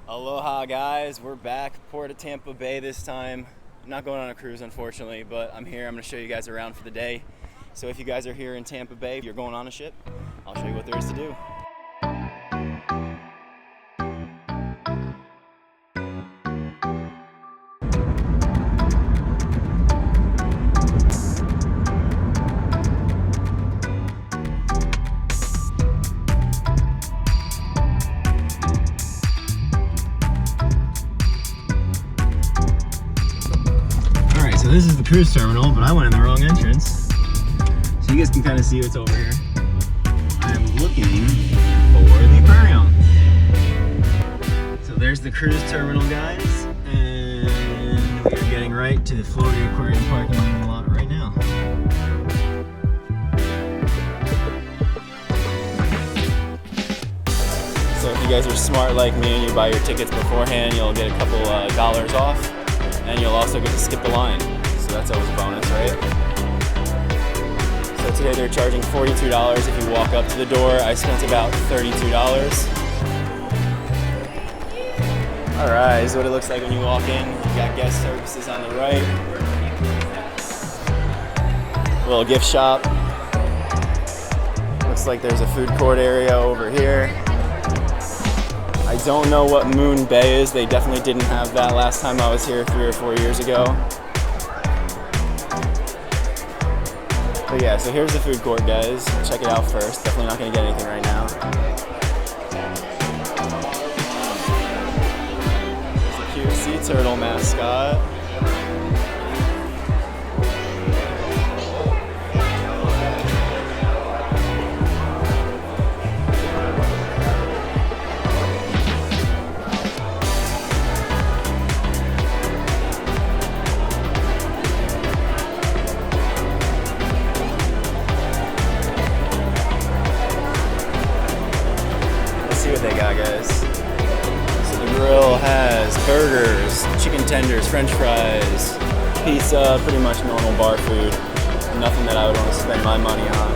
Aloha guys, we're back, Port of Tampa Bay this time. I'm not going on a cruise unfortunately, but I'm here. I'm going to show you guys around for the day. So if you guys are here in Tampa Bay, you're going on a ship, I'll show you what there is to do. So this is the cruise terminal, but I went in the wrong entrance. So you guys can kind of see what's over here. I'm looking for the aquarium. So there's the cruise terminal, guys. And we are getting right to the Florida Aquarium parking lot right now. So if you guys are smart like me and you buy your tickets beforehand, you'll get a couple dollars off. And you'll also get to skip the line. So that's always a bonus, right? So today they're charging $42 if you walk up to the door. I spent about $32. All right, this is what it looks like when you walk in. You got guest services on the right. A little gift shop. Looks like there's a food court area over here. I don't know what Moon Bay is. They definitely didn't have that last time I was here 3 or 4 years ago. But yeah, so here's the food court, guys. Check it out first. Definitely not gonna get anything right now. There's a cute sea turtle mascot. See what they got, guys. So the grill has burgers, chicken tenders, french fries, pizza, pretty much normal bar food. Nothing that I would want to spend my money on.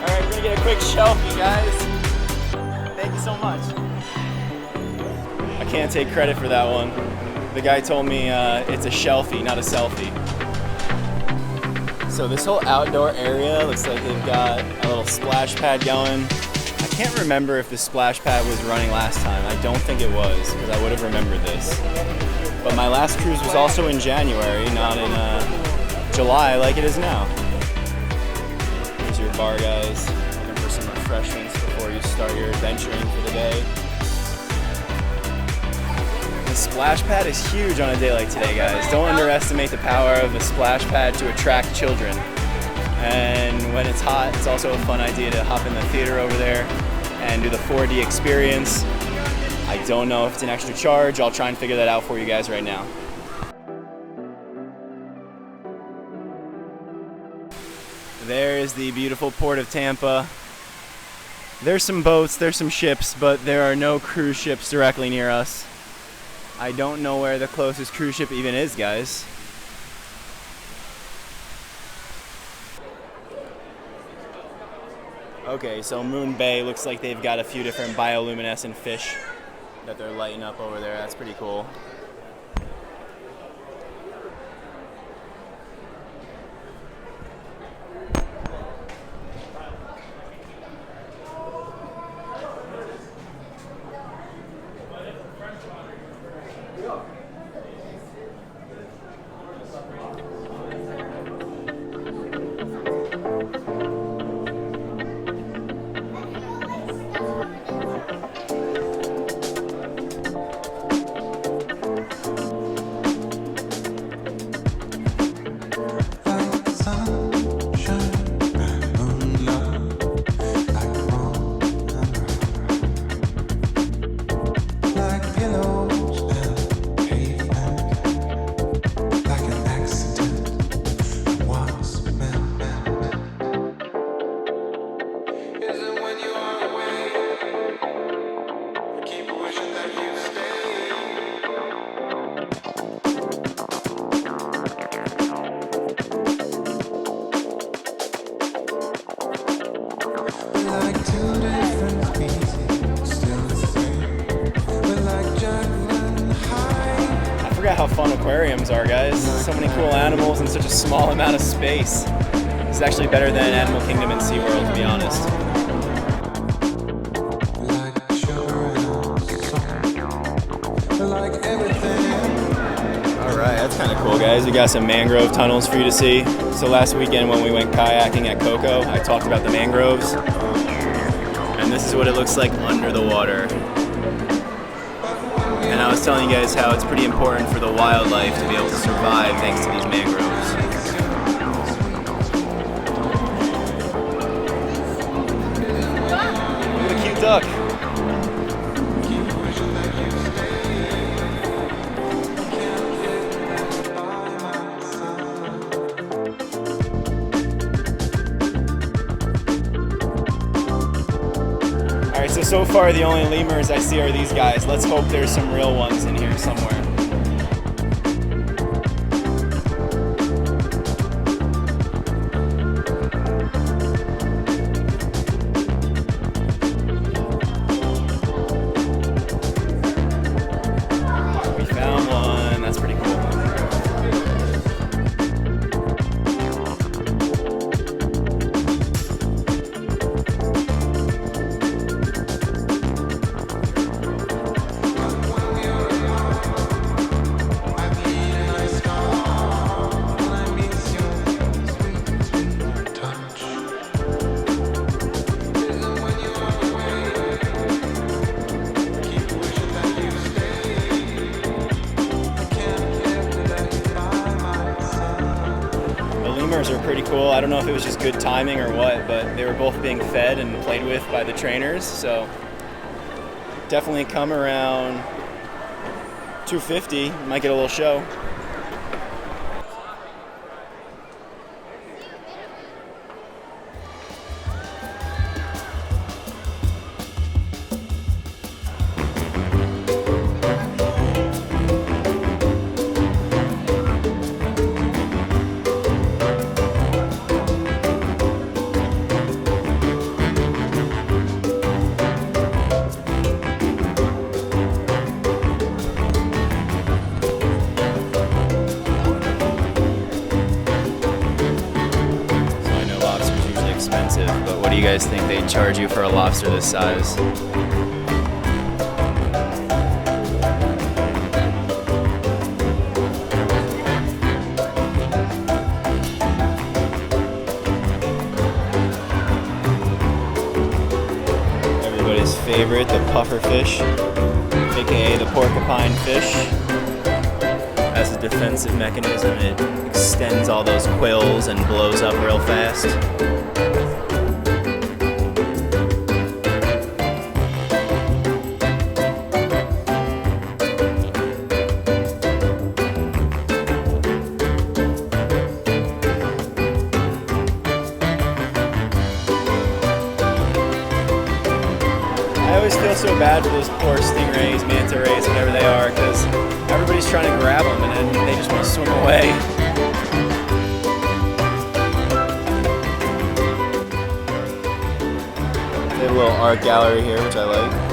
Alright, we're gonna get a quick selfie, guys. Thank you so much. I can't take credit for that one. The guy told me it's a shelfie, not a selfie. So this whole outdoor area looks like they've got a little splash pad going. I can't remember if the splash pad was running last time. I don't think it was, because I would have remembered this. But my last cruise was also in January, not in July like it is now. Here's your bar, guys. Looking for some refreshments before you start your adventuring for the day. The splash pad is huge on a day like today, guys. Don't underestimate the power of a splash pad to attract children. And when it's hot, it's also a fun idea to hop in the theater over there and do the 4D experience. I don't know if it's an extra charge. I'll try and figure that out for you guys right now. There is the beautiful Port of Tampa. There's some boats, there's some ships, but there are no cruise ships directly near us. I don't know where the closest cruise ship even is, guys. Okay, so Moon Bay looks like they've got a few different bioluminescent fish that they're lighting up over there. That's pretty cool. I forgot how fun aquariums are, guys. So many cool animals in such a small amount of space. It's actually better than Animal Kingdom and SeaWorld, to be honest. Alright, that's kind of cool, guys. We got some mangrove tunnels for you to see. So last weekend when we went kayaking at Coco, I talked about the mangroves. And this is what it looks like under the water. And I was telling you guys how it's pretty important for the wildlife to be able to survive thanks to these mangroves. Look at a cute duck. Alright, so far the only lemurs I see are these guys. Let's hope there's some real ones in here somewhere. We found one. That's pretty cool. Lemurs are pretty cool. I don't know if it was just good timing or what, but they were both being fed and played with by the trainers, so definitely come around 250, might get a little show. Expensive, but what do you guys think they'd charge you for a lobster this size? Everybody's favorite, the puffer fish, aka the porcupine fish. As a defensive mechanism, it extends all those quills and blows up real fast. I always feel so bad for those poor stingrays, manta rays, whatever they are, because everybody's trying to grab them and then they just want to swim away. They have a little art gallery here, which I like.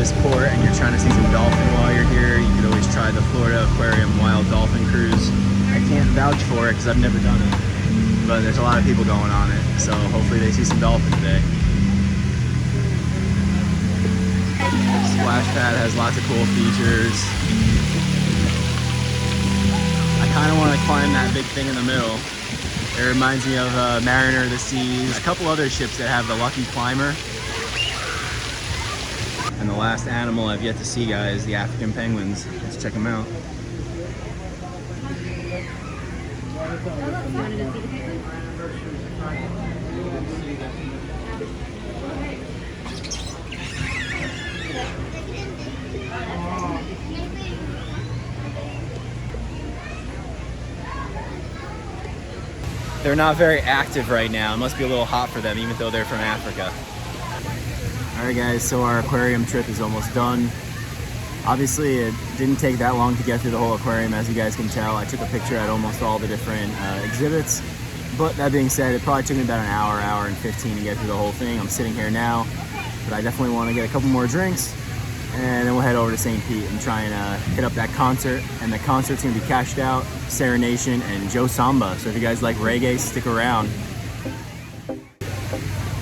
this port and you're trying to see some dolphin while you're here, you could always try the Florida Aquarium Wild Dolphin Cruise. I can't vouch for it because I've never done it, but there's a lot of people going on it, so hopefully they see some dolphins today. Splash pad has lots of cool features. I kind of want to climb that big thing in the middle. It reminds me of Mariner of the Seas, a couple other ships that have the Lucky Climber. And the last animal I've yet to see, guys, the African penguins. Let's check them out. They're not very active right now. It must be a little hot for them, even though they're from Africa. All right, guys, so our aquarium trip is almost done. Obviously, it didn't take that long to get through the whole aquarium, as you guys can tell. I took a picture at almost all the different exhibits. But that being said, it probably took me about an hour, hour and 15 to get through the whole thing. I'm sitting here now, but I definitely want to get a couple more drinks, and then we'll head over to St. Pete and try and hit up that concert. And the concert's gonna be Kash'd Out, Serenation, and Joe Samba. So if you guys like reggae, stick around.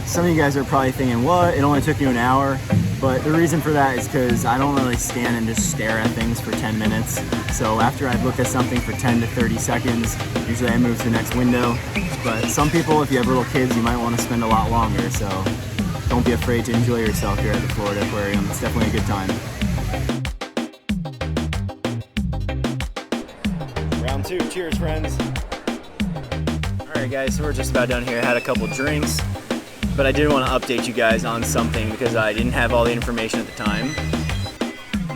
Some of you guys are probably thinking, what? It only took you an hour. But the reason for that is because I don't really stand and just stare at things for 10 minutes. So after I've looked at something for 10 to 30 seconds, usually I move to the next window. But some people, if you have little kids, you might want to spend a lot longer. So don't be afraid to enjoy yourself here at the Florida Aquarium. It's definitely a good time. Round two. Cheers, friends. All right, guys, so we're just about done here. I had a couple drinks, but I did want to update you guys on something because I didn't have all the information at the time.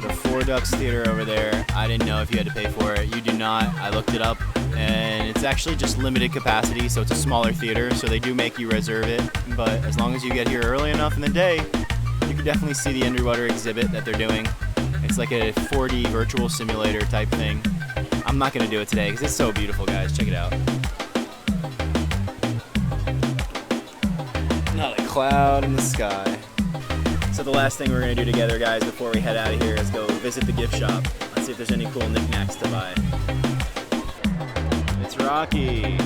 The Four Ducks Theater over there, I didn't know if you had to pay for it. You do not. I looked it up, and it's actually just limited capacity, so it's a smaller theater, so they do make you reserve it. But as long as you get here early enough in the day, you can definitely see the underwater exhibit that they're doing. It's like a 4D virtual simulator type thing. I'm not going to do it today because it's so beautiful, guys. Check it out. Not a cloud in the sky. So the last thing we're going to do together, guys, before we head out of here is go visit the gift shop. Let's see if there's any cool knickknacks to buy. It's Rocky.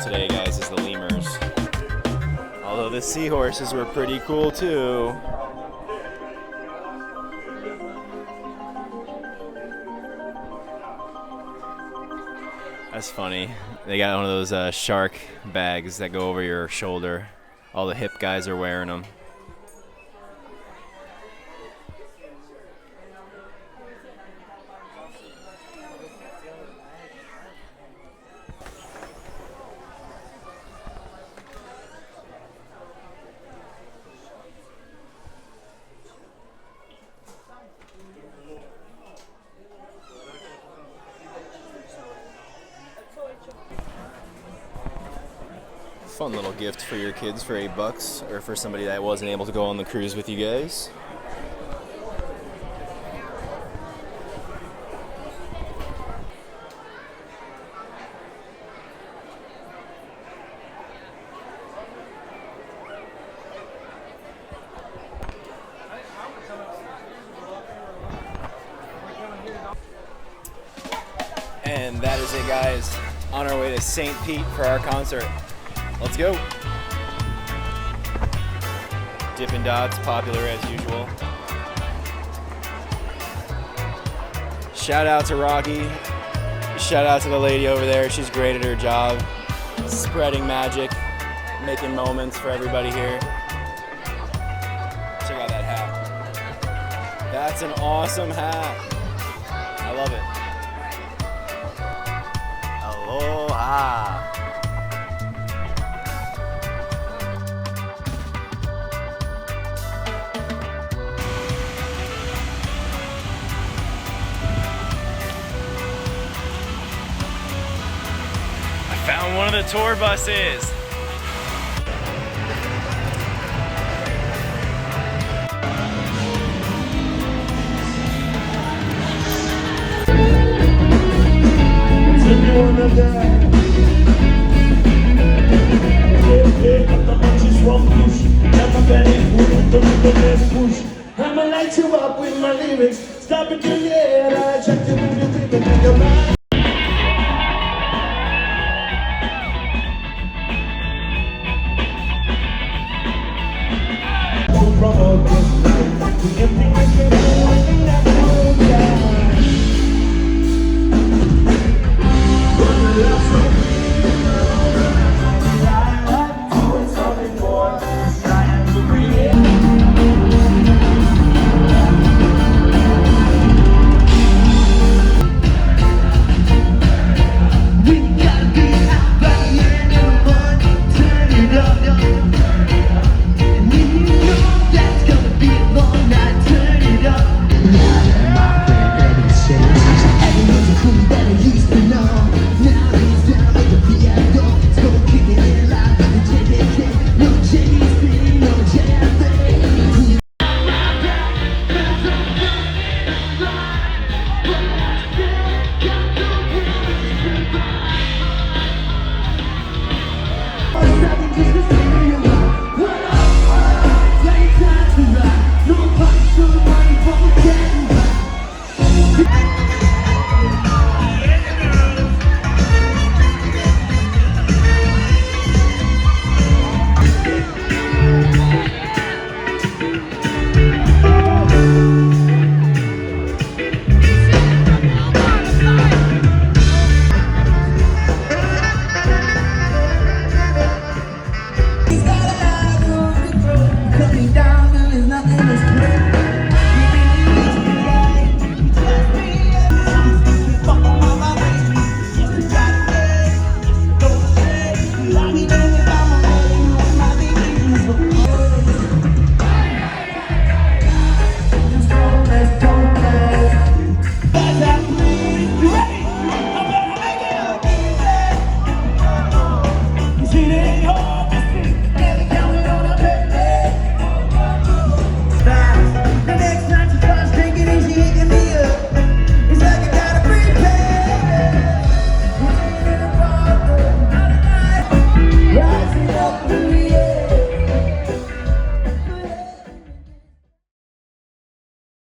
Today, guys, is the lemurs. Although the seahorses were pretty cool too. That's funny. They got one of those shark bags that go over your shoulder. All the hip guys are wearing them. Fun little gift for your kids for $8 or for somebody that wasn't able to go on the cruise with you guys. And that is it, guys. On our way to St. Pete for our concert. Let's go. Dippin' Dots, popular as usual. Shout out to Rocky. Shout out to the lady over there. She's great at her job. Spreading magic, making moments for everybody here. Check out that hat. That's an awesome hat. I love it. Aloha. the tour bus is. I'ma light you up with my lyrics. Stop it, yeah, I check the movie with the